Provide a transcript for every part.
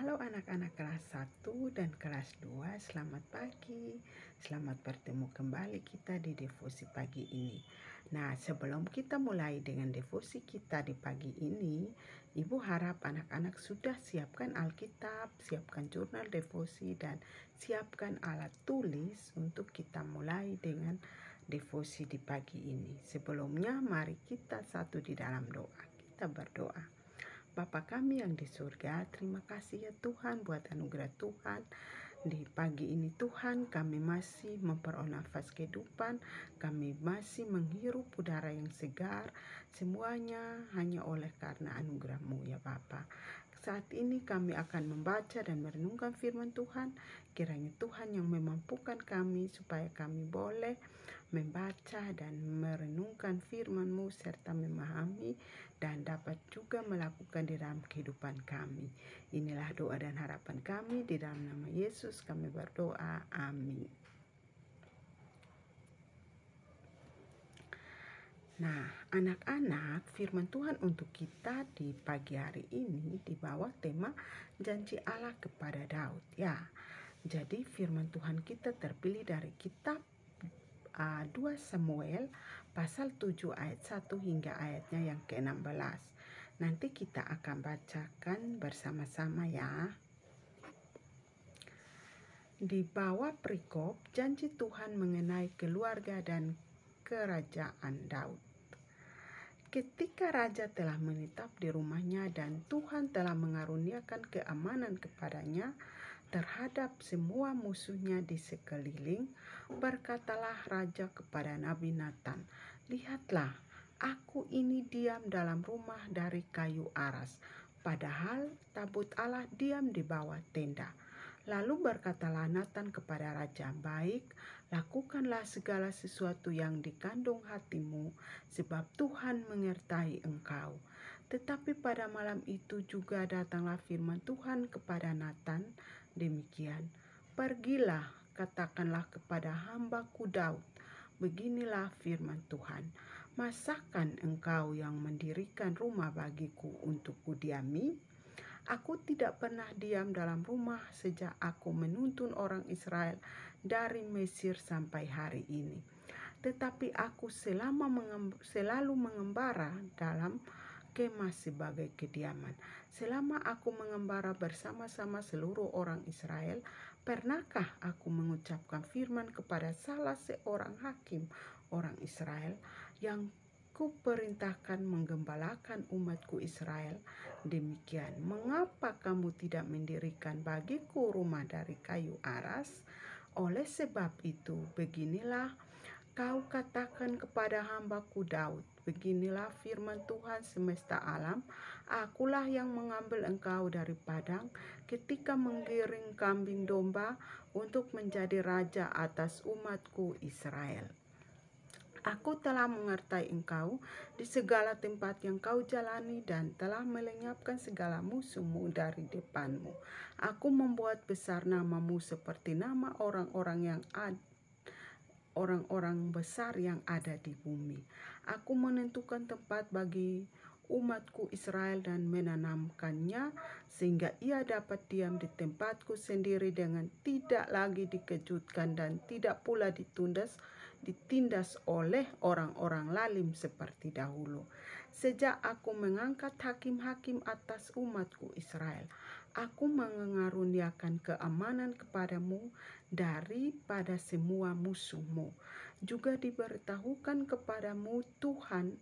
Halo anak-anak kelas 1 dan kelas 2, selamat pagi. Selamat bertemu kembali kita di devosi pagi ini. Nah, sebelum kita mulai dengan devosi kita di pagi ini, Ibu harap anak-anak sudah siapkan Alkitab, siapkan jurnal devosi, dan siapkan alat tulis untuk kita mulai dengan devosi di pagi ini. Sebelumnya, mari kita satu di dalam doa. Kita berdoa. Bapa kami yang di surga, terima kasih ya Tuhan buat anugerah Tuhan. Di pagi ini Tuhan, kami masih memperoleh nafas kehidupan, kami masih menghirup udara yang segar, semuanya hanya oleh karena anugerah-Mu ya Bapa. Saat ini kami akan membaca dan merenungkan firman Tuhan. Kiranya Tuhan yang memampukan kami supaya kami boleh membaca dan merenungkan firman-Mu serta memahami dan dapat juga melakukan di dalam kehidupan kami. Inilah doa dan harapan kami, di dalam nama Yesus kami berdoa. Amin. Nah, anak-anak, firman Tuhan untuk kita di pagi hari ini di bawah tema janji Allah kepada Daud ya. Jadi firman Tuhan kita terpilih dari kitab 2 Samuel pasal 7 ayat 1 hingga ayatnya yang ke-16. Nanti kita akan bacakan bersama-sama ya. Di bawah perikop janji Tuhan mengenai keluarga dan kerajaan Daud. Ketika raja telah menetap di rumahnya dan Tuhan telah mengaruniakan keamanan kepadanya terhadap semua musuhnya di sekeliling, berkatalah raja kepada Nabi Nathan, "Lihatlah, aku ini diam dalam rumah dari kayu aras, padahal tabut Allah diam di bawah tenda." Lalu berkatalah Nathan kepada raja, "Baik, lakukanlah segala sesuatu yang dikandung hatimu, sebab Tuhan menyertai engkau." Tetapi pada malam itu juga datanglah firman Tuhan kepada Nathan, demikian, "Pergilah, katakanlah kepada hambaku Daud, beginilah firman Tuhan, masakan engkau yang mendirikan rumah bagiku untuk kudiami? Aku tidak pernah diam dalam rumah sejak aku menuntun orang Israel dari Mesir sampai hari ini. Tetapi aku selalu mengembara dalam kemah sebagai kediaman. Selama aku mengembara bersama-sama seluruh orang Israel, pernahkah aku mengucapkan firman kepada salah seorang hakim orang Israel yang kuperintahkan menggembalakan umatku Israel, demikian, mengapa kamu tidak mendirikan bagiku rumah dari kayu aras? Oleh sebab itu, beginilah kau katakan kepada hambaku Daud, beginilah firman Tuhan semesta alam, akulah yang mengambil engkau dari padang ketika menggiring kambing domba untuk menjadi raja atas umatku Israel. Aku telah menyertai engkau di segala tempat yang kau jalani dan telah melenyapkan segala musuhmu dari depanmu. Aku membuat besar namamu seperti nama orang-orang besar yang ada di bumi. Aku menentukan tempat bagi umatku Israel dan menanamkannya sehingga ia dapat diam di tempatku sendiri dengan tidak lagi dikejutkan dan tidak pula ditindas oleh orang-orang lalim seperti dahulu. Sejak aku mengangkat hakim-hakim atas umatku Israel, aku mengaruniakan keamanan kepadamu daripada semua musuhmu. Juga diberitahukan kepadamu Tuhan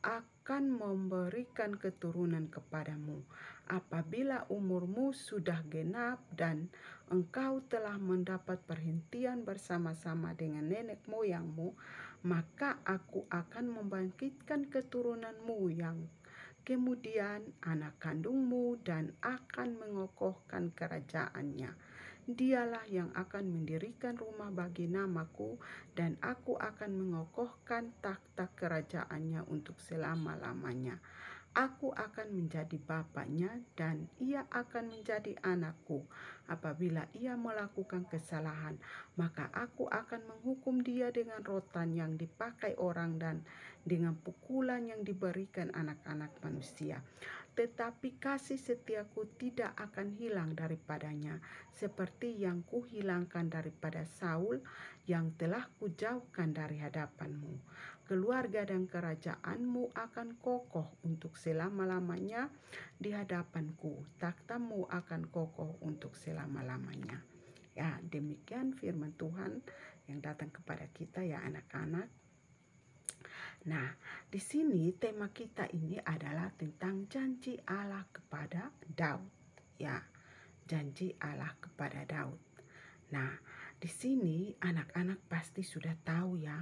akan memberikan keturunan kepadamu. Apabila umurmu sudah genap dan engkau telah mendapat perhentian bersama-sama dengan nenek moyangmu, maka aku akan membangkitkan keturunanmu yang kemudian anak kandungmu dan akan mengokohkan kerajaannya. Dialah yang akan mendirikan rumah bagi namaku dan aku akan mengokohkan takhta kerajaannya untuk selama-lamanya. Aku akan menjadi bapaknya dan ia akan menjadi anakku. Apabila ia melakukan kesalahan, maka aku akan menghukum dia dengan rotan yang dipakai orang dan dengan pukulan yang diberikan anak-anak manusia. tetapi kasih setiaku tidak akan hilang daripadanya, seperti yang kuhilangkan daripada Saul yang telah kujauhkan dari hadapanmu. Keluarga dan kerajaanmu akan kokoh untuk selama-lamanya di hadapanku. Takhtamu akan kokoh untuk selama-lamanya. Ya, demikian firman Tuhan yang datang kepada kita ya anak-anak. Nah, di sini tema kita ini adalah tentang janji Allah kepada Daud. Ya, janji Allah kepada Daud. Nah, di sini anak-anak pasti sudah tahu ya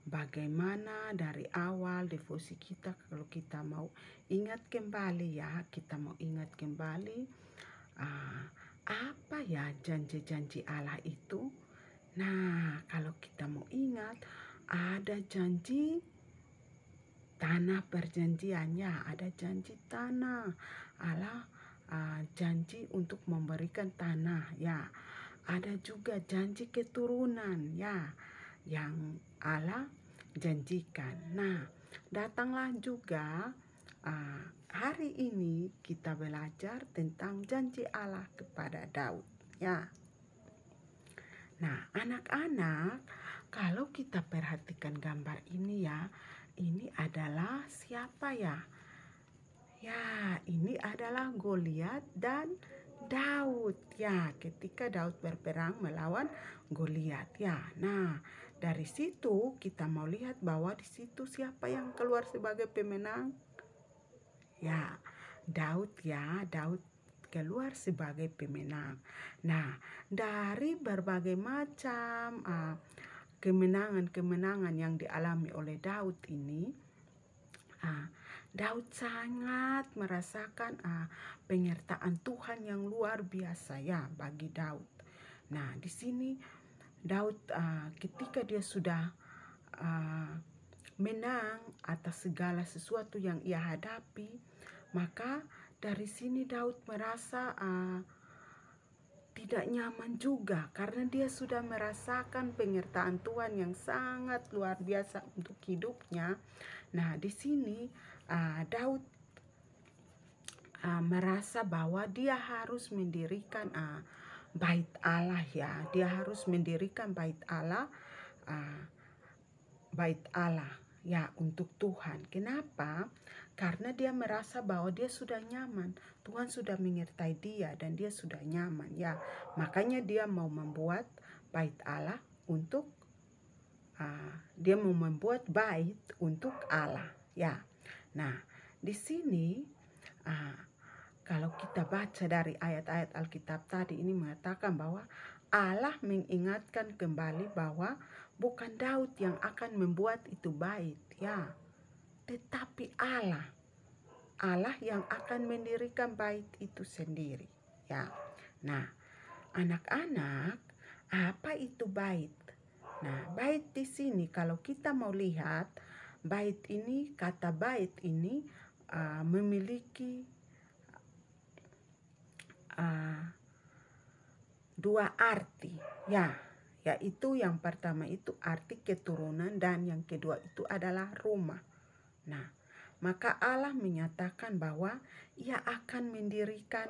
bagaimana dari awal devosi kita. Kalau kita mau ingat kembali ya, kita mau ingat kembali apa ya janji-janji Allah itu. Nah, kalau kita mau ingat, ada janji tanah perjanjiannya, ada janji tanah. Allah janji untuk memberikan tanah ya. Ada juga janji keturunan ya yang Allah janjikan. Nah, datanglah juga hari ini kita belajar tentang janji Allah kepada Daud ya. Nah, anak-anak, kalau kita perhatikan gambar ini ya, ini adalah siapa ya? Ya, ini adalah Goliat dan Daud ya, ketika Daud berperang melawan Goliat ya. Nah, dari situ kita mau lihat bahwa di situ siapa yang keluar sebagai pemenang? Ya, Daud ya, Daud keluar sebagai pemenang. Nah, dari berbagai macam kemenangan-kemenangan yang dialami oleh Daud ini, Daud sangat merasakan penyertaan Tuhan yang luar biasa ya bagi Daud. Nah, di sini Daud ketika dia sudah menang atas segala sesuatu yang ia hadapi, maka dari sini Daud merasa tidak nyaman juga karena dia sudah merasakan penyertaan Tuhan yang sangat luar biasa untuk hidupnya. Nah, di sini Daud merasa bahwa dia harus mendirikan bait Allah ya. Dia harus mendirikan bait Allah ya untuk Tuhan. Kenapa? Karena dia merasa bahwa dia sudah nyaman. Tuhan sudah menyertai dia dan dia sudah nyaman ya. Makanya dia mau membuat bait Allah untuk dia mau membuat bait untuk Allah ya. Nah, di sini kalau kita baca dari ayat-ayat Alkitab tadi ini mengatakan bahwa Allah mengingatkan kembali bahwa bukan Daud yang akan membuat itu bait ya, tetapi Allah yang akan mendirikan bait itu sendiri ya. Nah, anak-anak, apa itu bait? Nah, bait di sini kalau kita mau lihat bait ini, kata bait ini memiliki dua arti ya, yaitu yang pertama itu arti keturunan dan yang kedua itu adalah rumah. Nah, maka Allah menyatakan bahwa ia akan mendirikan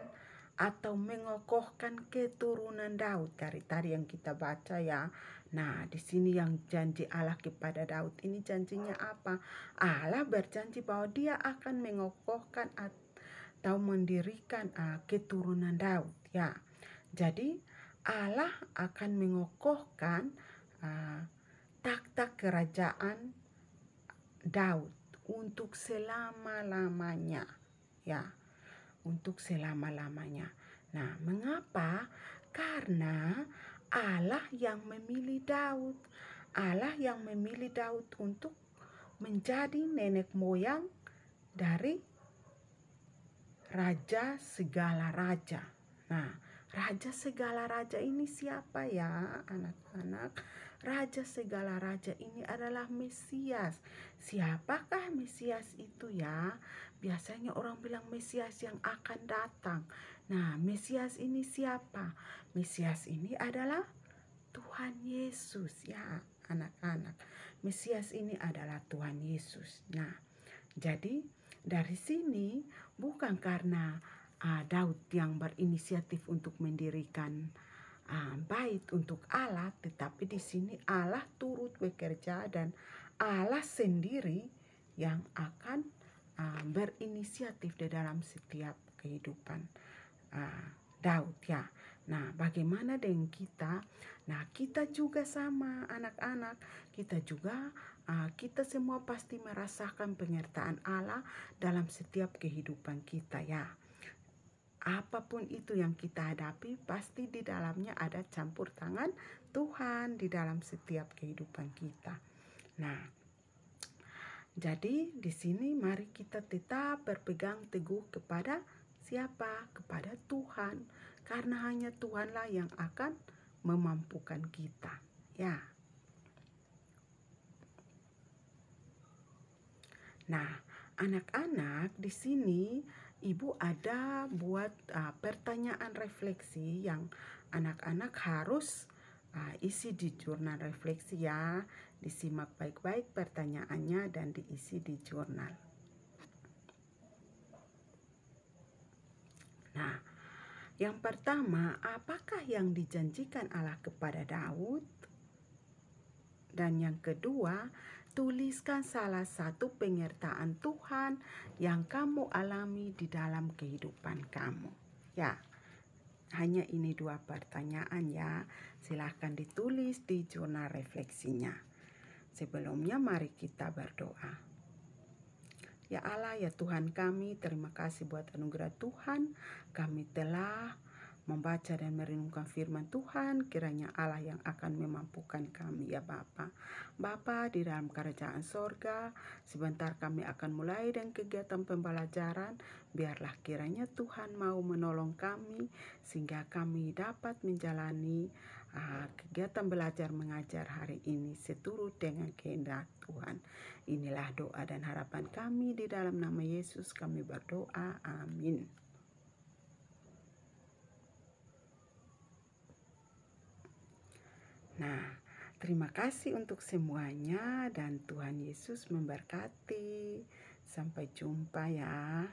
atau mengokohkan keturunan Daud dari tadi yang kita baca ya. Nah, di sini yang janji Allah kepada Daud ini janjinya apa? Allah berjanji bahwa dia akan mengokohkan atau mendirikan keturunan Daud ya. Jadi Allah akan mengokohkan takhta kerajaan Daud untuk selama-lamanya ya, untuk selama-lamanya. Nah, mengapa? Karena Allah yang memilih Daud. Allah yang memilih Daud untuk menjadi nenek moyang dari raja segala raja. Nah, raja segala raja ini siapa ya anak-anak? Raja segala raja ini adalah Mesias. Siapakah Mesias itu ya? Biasanya orang bilang Mesias yang akan datang. Nah, Mesias ini siapa? Mesias ini adalah Tuhan Yesus ya anak-anak. Mesias ini adalah Tuhan Yesus. Nah, jadi dari sini bukan karena Daud yang berinisiatif untuk mendirikan bait untuk Allah, tetapi di sini Allah turut bekerja dan Allah sendiri yang akan berinisiatif di dalam setiap kehidupan Daud ya. Nah, bagaimana dengan kita? Nah, kita juga sama anak-anak. Kita semua pasti merasakan penyertaan Allah dalam setiap kehidupan kita ya. Apapun itu yang kita hadapi, pasti di dalamnya ada campur tangan Tuhan di dalam setiap kehidupan kita. Nah, jadi di sini mari kita tetap berpegang teguh kepada siapa? Kepada Tuhan. Karena hanya Tuhanlah yang akan memampukan kita. Ya. Nah, anak-anak di sini Ibu ada buat pertanyaan refleksi yang anak-anak harus isi di jurnal refleksi ya. Disimak baik-baik pertanyaannya dan diisi di jurnal. Nah, yang pertama, apakah yang dijanjikan Allah kepada Daud? Dan yang kedua, tuliskan salah satu penyertaan Tuhan yang kamu alami di dalam kehidupan kamu. Ya, hanya ini 2 pertanyaan ya. Silahkan ditulis di jurnal refleksinya. Sebelumnya mari kita berdoa. Ya Allah, ya Tuhan kami, terima kasih buat anugerah Tuhan. Kami telah membaca dan merenungkan firman Tuhan, kiranya Allah yang akan memampukan kami ya Bapa. Bapa di dalam kerajaan sorga, sebentar kami akan mulai dengan kegiatan pembelajaran. Biarlah kiranya Tuhan mau menolong kami, sehingga kami dapat menjalani kegiatan belajar mengajar hari ini seturut dengan kehendak Tuhan. Inilah doa dan harapan kami di dalam nama Yesus kami berdoa. Amin. Nah, terima kasih untuk semuanya dan Tuhan Yesus memberkati. Sampai jumpa ya.